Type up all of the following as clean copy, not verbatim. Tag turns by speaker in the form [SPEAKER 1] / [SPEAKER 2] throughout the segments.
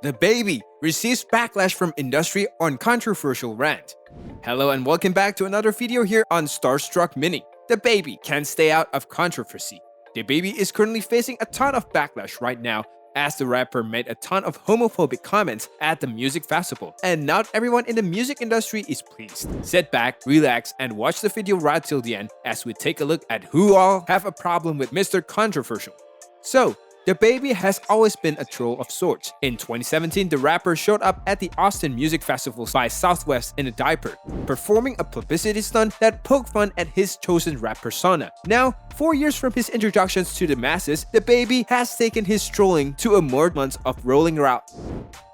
[SPEAKER 1] DaBaby receives backlash from industry on controversial rant. Hello and welcome back to another video here on Starstruck Mini. DaBaby can't stay out of controversy. DaBaby is currently facing a ton of backlash right now as the rapper made a ton of homophobic comments at the music festival, and not everyone in the music industry is pleased. Sit back, relax, and watch the video right till the end as we take a look at who all have a problem with Mr. Controversial. So, DaBaby has always been a troll of sorts. In 2017, the rapper showed up at the Austin Music Festival by Southwest in a diaper, performing a publicity stunt that poked fun at his chosen rap persona. Now, 4 years from his introductions to the masses, DaBaby has taken his trolling to a more months of Rolling Loud.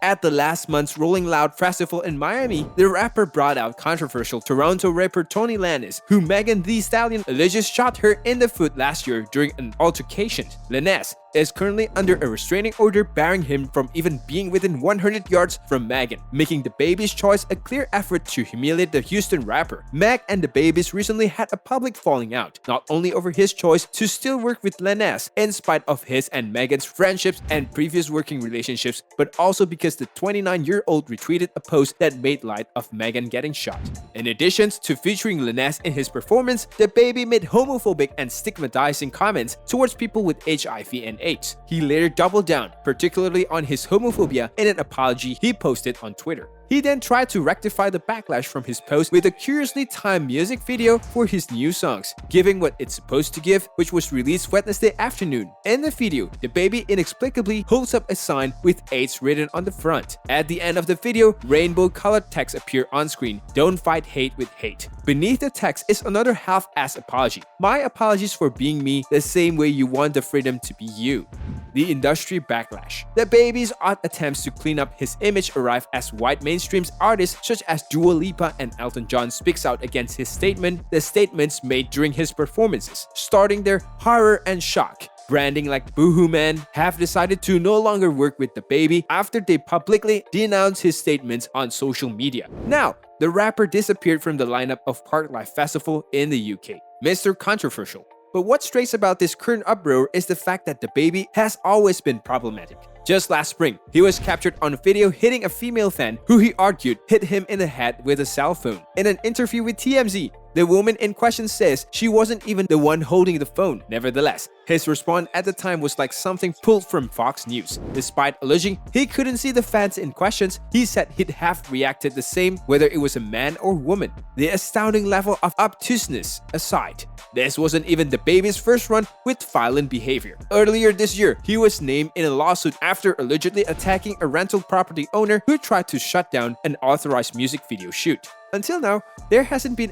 [SPEAKER 1] At the last month's Rolling Loud festival in Miami, the rapper brought out controversial Toronto rapper Tony Lanez, who Megan Thee Stallion alleges shot her in the foot last year during an altercation. Lanez is currently under a restraining order barring him from even being within 100 yards from Megan, making DaBaby's choice a clear effort to humiliate the Houston rapper. Meg and DaBaby's recently had a public falling out, not only over his choice to still work with Lanez in spite of his and Megan's friendships and previous working relationships, but also because the 29-year-old retweeted a post that made light of Megan getting shot. In addition to featuring Lanez in his performance, DaBaby made homophobic and stigmatizing comments towards people with HIV and AIDS. He later doubled down, particularly on his homophobia, in an apology he posted on Twitter. He then tried to rectify the backlash from his post with a curiously timed music video for his new songs, giving what it's supposed to give, which was released Wednesday afternoon. In the video, DaBaby inexplicably holds up a sign with AIDS written on the front. At the end of the video, rainbow-colored text appear on screen: "Don't fight hate with hate." Beneath the text is another half-assed apology: "My apologies for being me the same way you want the freedom to be you." The industry backlash. DaBaby's odd attempts to clean up his image arrive as white mainstream artists such as Dua Lipa and Elton John speaks out against his the statements made during his performances, starting their horror and shock. Branding like Boohoo Man have decided to no longer work with DaBaby after they publicly denounced his statements on social media. Now, the rapper disappeared from the lineup of Parklife Festival in the UK. Mr. Controversial. But what's strange about this current uproar is the fact that DaBaby has always been problematic. Just last spring, he was captured on video hitting a female fan who he argued hit him in the head with a cell phone. In an interview with TMZ, the woman in question says she wasn't even the one holding the phone. Nevertheless, his response at the time was like something pulled from Fox News. Despite alleging he couldn't see the fans in questions, he said he'd have reacted the same whether it was a man or woman. The astounding level of obtuseness aside, this wasn't even DaBaby's first run with violent behavior. Earlier this year, he was named in a lawsuit after allegedly attacking a rental property owner who tried to shut down an authorized music video shoot. Until now, there hasn't been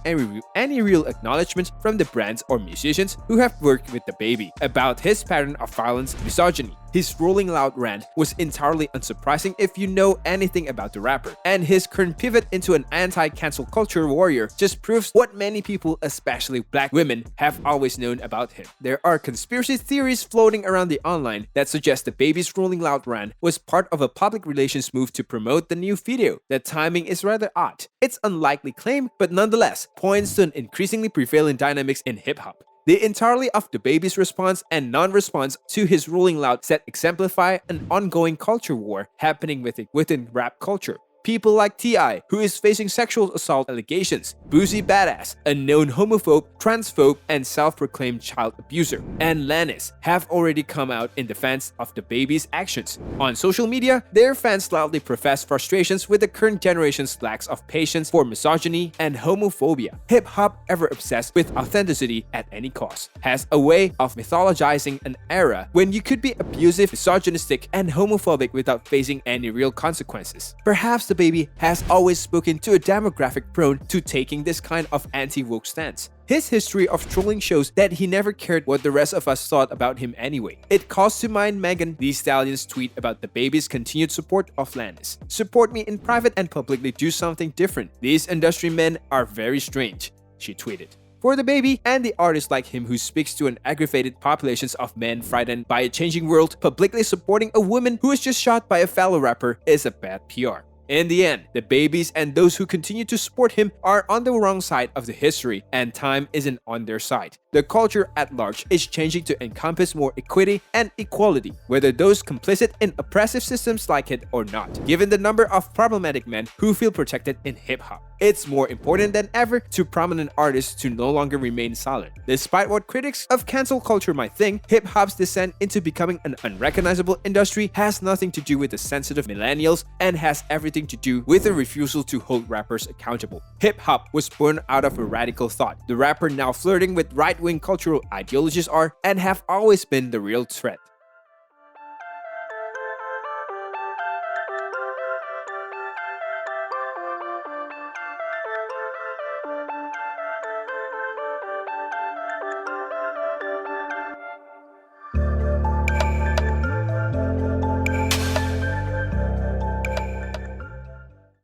[SPEAKER 1] any real acknowledgement from the brands or musicians who have worked with DaBaby about his pattern of violence and misogyny. His Rolling Loud rant was entirely unsurprising if you know anything about the rapper, and his current pivot into an anti-cancel culture warrior just proves what many people, especially black women, have always known about him. There are conspiracy theories floating around the online that suggest DaBaby's Rolling Loud rant was part of a public relations move to promote the new video. The timing is rather odd. It's unlikely claim, but nonetheless points to an increasingly prevalent dynamics in hip-hop. The entirety of DaBaby's response and non-response to his Rolling Loud set exemplify an ongoing culture war happening within rap culture. People like T.I., who is facing sexual assault allegations, Boozy Badass, a known homophobe, transphobe, and self-proclaimed child abuser, and Lanez have already come out in defense of DaBaby's actions. On social media, their fans loudly profess frustrations with the current generation's lack of patience for misogyny and homophobia. Hip-hop, ever obsessed with authenticity at any cost, has a way of mythologizing an era when you could be abusive, misogynistic, and homophobic without facing any real consequences. Perhaps DaBaby has always spoken to a demographic prone to taking this kind of anti-woke stance. His history of trolling shows that he never cared what the rest of us thought about him anyway. It calls to mind Megan Thee Stallion's tweet about DaBaby's continued support of Lanez. "Support me in private and publicly do something different. These industry men are very strange," she tweeted. For DaBaby and the artists like him who speaks to an aggravated populations of men frightened by a changing world, publicly supporting a woman who was just shot by a fellow rapper is a bad PR. In the end, DaBabies and those who continue to support him are on the wrong side of the history, and time isn't on their side. The culture at large is changing to encompass more equity and equality, whether those complicit in oppressive systems like it or not. Given the number of problematic men who feel protected in hip-hop, it's more important than ever to prominent artists to no longer remain silent. Despite what critics of cancel culture might think, hip-hop's descent into becoming an unrecognizable industry has nothing to do with the sensitive millennials and has everything to do with a refusal to hold rappers accountable. Hip-hop was born out of a radical thought. The rapper now flirting with right-wing cultural ideologies are and have always been the real threat.